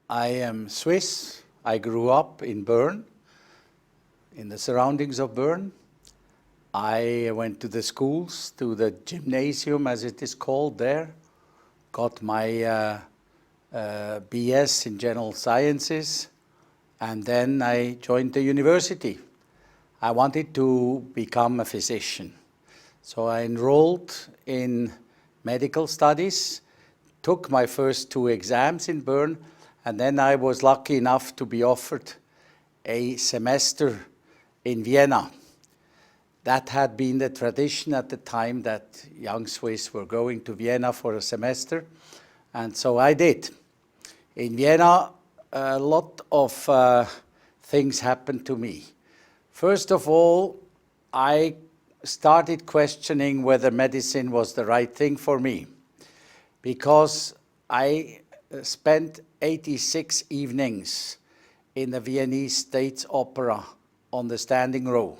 I am Swiss. I grew up in Bern, in the surroundings of Bern. I went to the schools, to the gymnasium as it is called there, got my BS in General Sciences, and then I joined the university. I wanted to become a physician. So I enrolled in medical studies, took my first 2 exams in Bern, and then I was lucky enough to be offered a semester in Vienna. That had been the tradition at the time that young Swiss were going to Vienna for a semester, and so I did. In Vienna, a lot of things happened to me. First of all, I started questioning whether medicine was the right thing for me, because I spent 86 evenings in the Viennese State Opera on the standing row,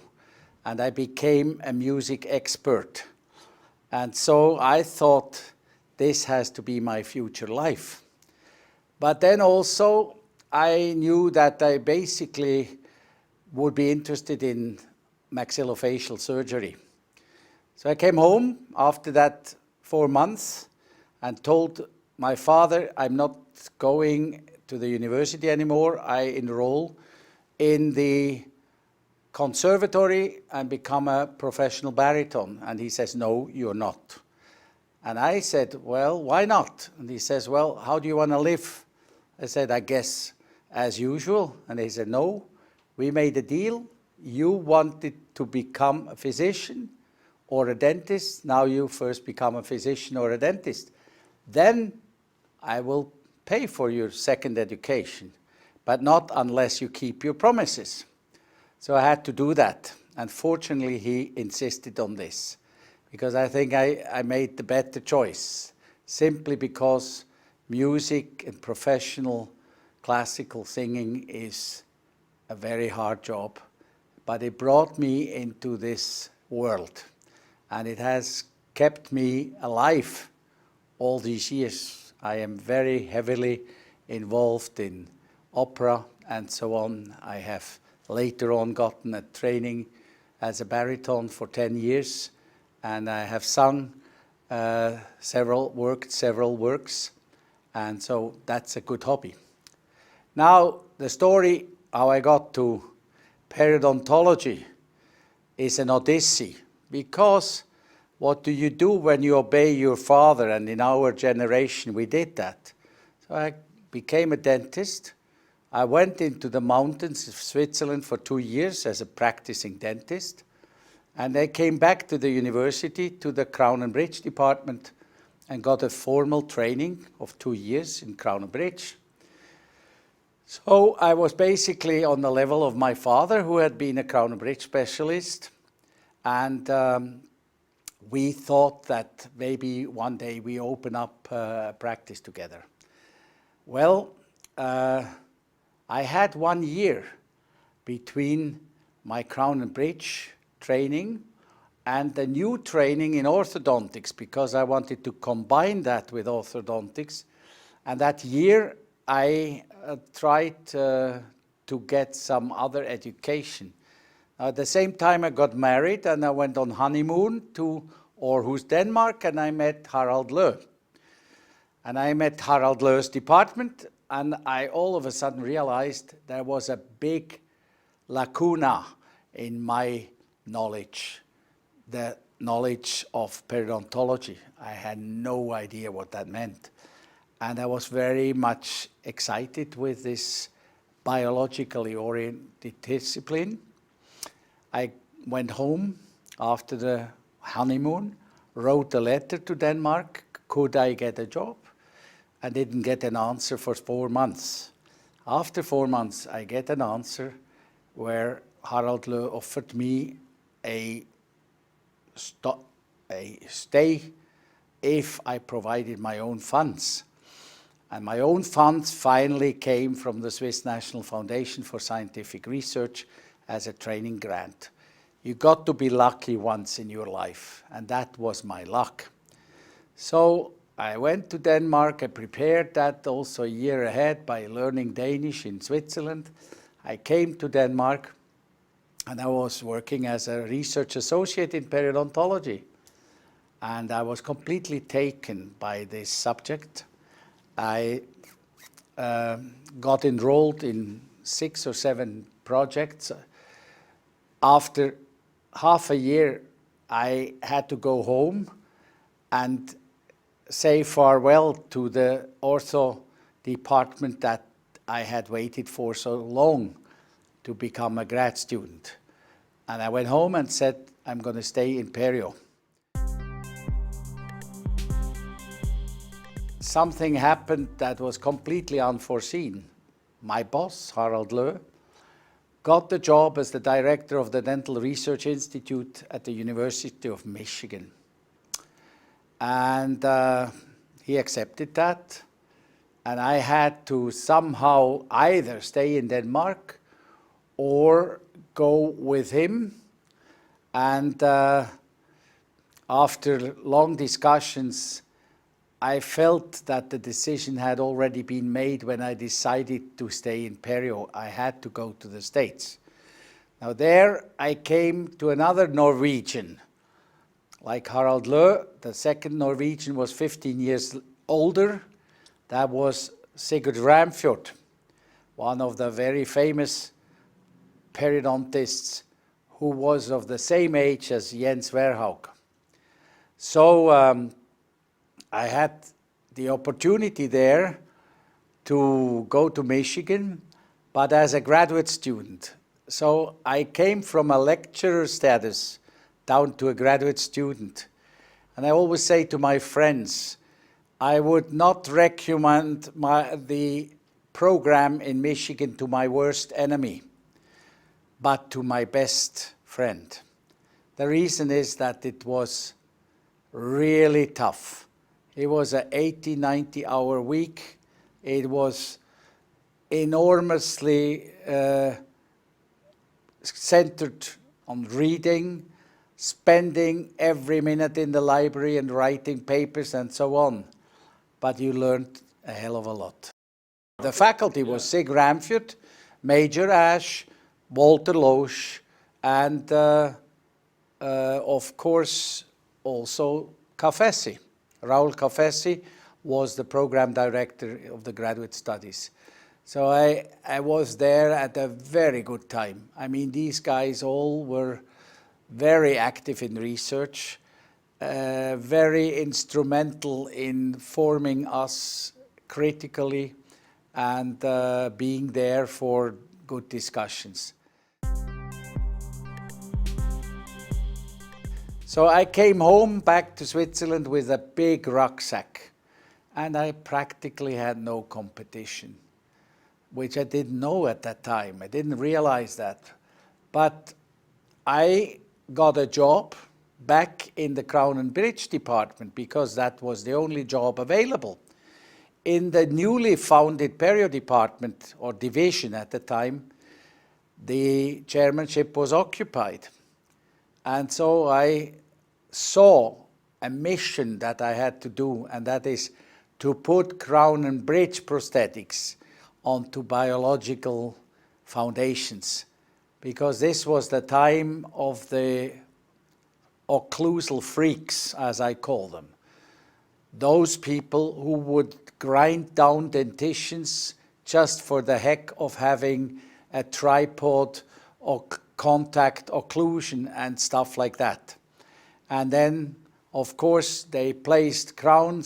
and I became a music expert. And so I thought this has to be my future life. But then also I knew that I basically would be interested in maxillofacial surgery. So I came home after that 4 months and told my father, I'm not going to the university anymore. I enroll in the conservatory and become a professional baritone. And he says, no, you're not. And I said, well, why not? And he says, well, how do you want to live? I said, I guess as usual. And he said, no, we made a deal. You wanted to become a physician or a dentist. Now you first become a physician or a dentist. Then I will pay for your second education, but not unless you keep your promises. So I had to do that. And fortunately, he insisted on this, because I think I made the better choice, simply because music and professional classical singing is a very hard job. But it brought me into this world, and it has kept me alive all these years. I am very heavily involved in opera and so on. I have later on gotten a training as a baritone for 10 years, and I have sung several works, and so that's a good hobby. Now, the story how I got to periodontology is an odyssey, because what do you do when you obey your father? And in our generation, we did that. So I became a dentist. I went into the mountains of Switzerland for 2 years as a practicing dentist. And I came back to the university, to the Crown and Bridge department, and got a formal training of 2 years in Crown and Bridge. So I was basically on the level of my father, who had been a Crown and Bridge specialist. And we thought that maybe one day we open up a practice together. Well, I had 1 year between my Crown and Bridge training and the new training in orthodontics, because I wanted to combine that with orthodontics. And that year I tried to get some other education. At the same time, I got married and I went on honeymoon to Aarhus, Denmark, and I met Harald Løe. And I met Harald Løe's department, and I all of a sudden realized there was a big lacuna in my knowledge, the knowledge of periodontology. I had no idea what that meant. And I was very much excited with this biologically oriented discipline. I went home after the honeymoon, wrote a letter to Denmark, could I get a job? I didn't get an answer for 4 months. After 4 months, I get an answer where Harald Løe offered me a stay if I provided my own funds. And my own funds finally came from the Swiss National Foundation for Scientific Research as a training grant. You got to be lucky once in your life, and that was my luck. So I went to Denmark. I prepared that also a year ahead by learning Danish in Switzerland. I came to Denmark and I was working as a research associate in periodontology. And I was completely taken by this subject. I got enrolled in 6 or 7 projects. After half a year, I had to go home and say farewell to the ortho department that I had waited for so long to become a grad student. And I went home and said, I'm going to stay in perio. Something happened that was completely unforeseen. My boss, Harald Löh, got the job as the director of the Dental Research Institute at the University of Michigan. And he accepted that. And I had to somehow either stay in Denmark or go with him. And after long discussions, I felt that the decision had already been made when I decided to stay in perio. I had to go to the States. Now there I came to another Norwegian. Like Harald Löh, the second Norwegian was 15 years older. That was Sigurd Ramfjord, one of the very famous periodontists who was of the same age as Jens Verhaug. So I had the opportunity there to go to Michigan, but as a graduate student. So I came from a lecturer status down to a graduate student. And I always say to my friends, I would not recommend the program in Michigan to my worst enemy, but to my best friend. The reason is that it was really tough. It was an 80, 90-hour week. It was enormously centered on reading, spending every minute in the library and writing papers and so on. But you learned a hell of a lot. The faculty was Sig Ramfjord, Major Ash, Walter Loesch, and of course also Cafessi. Raul Cafessi was the program director of the graduate studies. So I was there at a very good time. I mean, these guys all were very active in research, very instrumental in forming us critically and being there for good discussions. So I came home back to Switzerland with a big rucksack, and I practically had no competition, which I didn't know at that time. I didn't realize that. But I got a job back in the Crown and Bridge department because that was the only job available. In the newly founded perio department or division at the time, the chairmanship was occupied. And so I saw a mission that I had to do, and that is to put Crown and Bridge prosthetics onto biological foundations, because this was the time of the occlusal freaks, as I call them. Those people who would grind down dentitions just for the heck of having a tripod or contact occlusion and stuff like that. And then, of course, they placed crown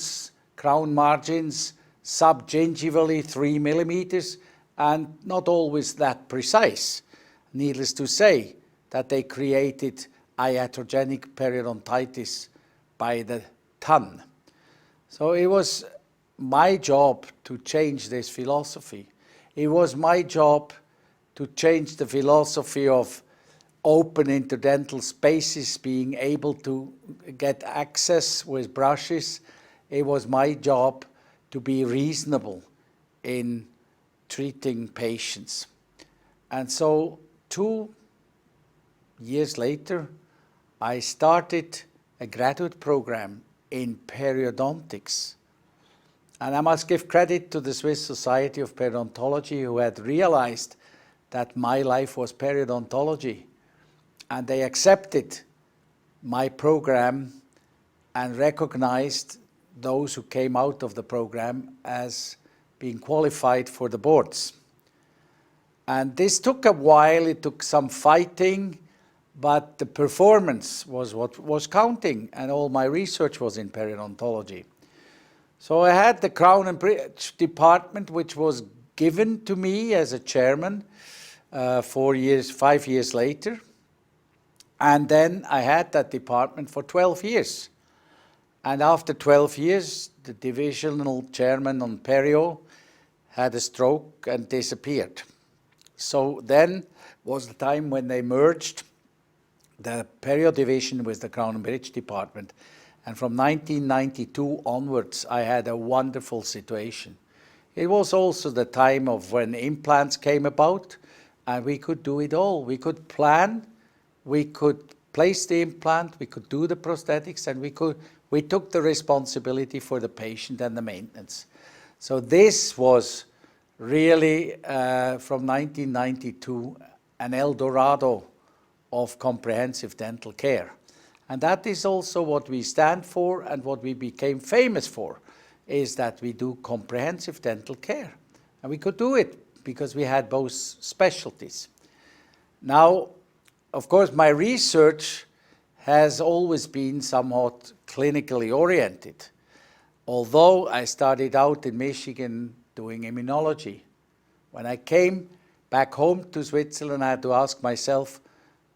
margins subgingivally 3 millimeters, and not always that precise. Needless to say that they created iatrogenic periodontitis by the ton. So it was my job to change this philosophy. It was my job to change the philosophy of open interdental spaces, being able to get access with brushes. It was my job to be reasonable in treating patients. And so 2 years later, I started a graduate program in periodontics And I must give credit to the Swiss Society of Periodontology, who had realized that my life was periodontology. And they accepted my program and recognized those who came out of the program as being qualified for the boards. And this took a while, it took some fighting, but the performance was what was counting, and all my research was in periodontology. So I had the Crown and Bridge department, which was given to me as a chairman 5 years later. And then I had that department for 12 years. And after 12 years, the divisional chairman on perio had a stroke and disappeared. So then was the time when they merged the perio division with the Crown and Bridge department. And from 1992 onwards, I had a wonderful situation. It was also the time of when implants came about, and we could do it all. We could plan, we could place the implant, we could do the prosthetics, and we took the responsibility for the patient and the maintenance. So this was really, from 1992, an El Dorado of comprehensive dental care. And that is also what we stand for, and what we became famous for, is that we do comprehensive dental care. And we could do it because we had both specialties. Now, of course, my research has always been somewhat clinically oriented. Although I started out in Michigan doing immunology. When I came back home to Switzerland, I had to ask myself,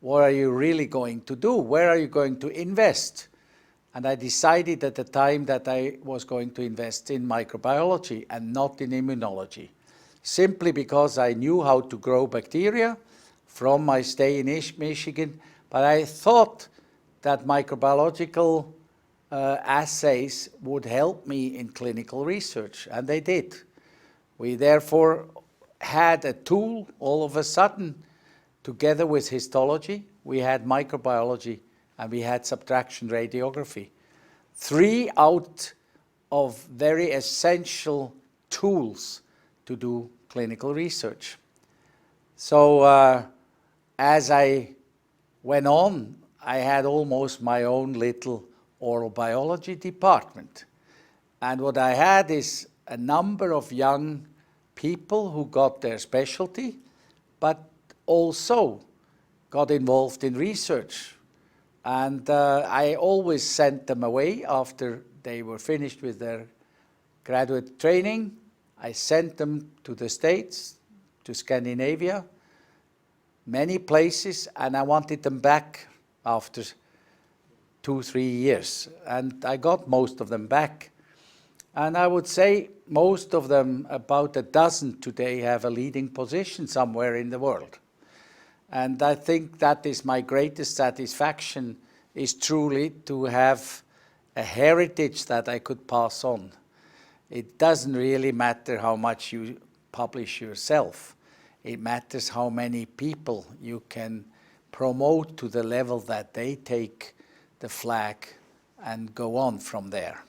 what are you really going to do? Where are you going to invest? And I decided at the time that I was going to invest in microbiology and not in immunology, simply because I knew how to grow bacteria from my stay in Michigan, but I thought that microbiological assays would help me in clinical research, and they did. We therefore had a tool all of a sudden. Together with histology, we had microbiology, and we had subtraction radiography. 3 out of very essential tools to do clinical research. So as I went on, I had almost my own little oral biology department. And what I had is a number of young people who got their specialty, but also got involved in research. And I always sent them away after they were finished with their graduate training. I sent them to the States, to Scandinavia, many places, and I wanted them back after 2-3 years. And I got most of them back. And I would say most of them, about a dozen today, have a leading position somewhere in the world. And I think that is my greatest satisfaction, is truly to have a heritage that I could pass on. It doesn't really matter how much you publish yourself. It matters how many people you can promote to the level that they take the flag and go on from there.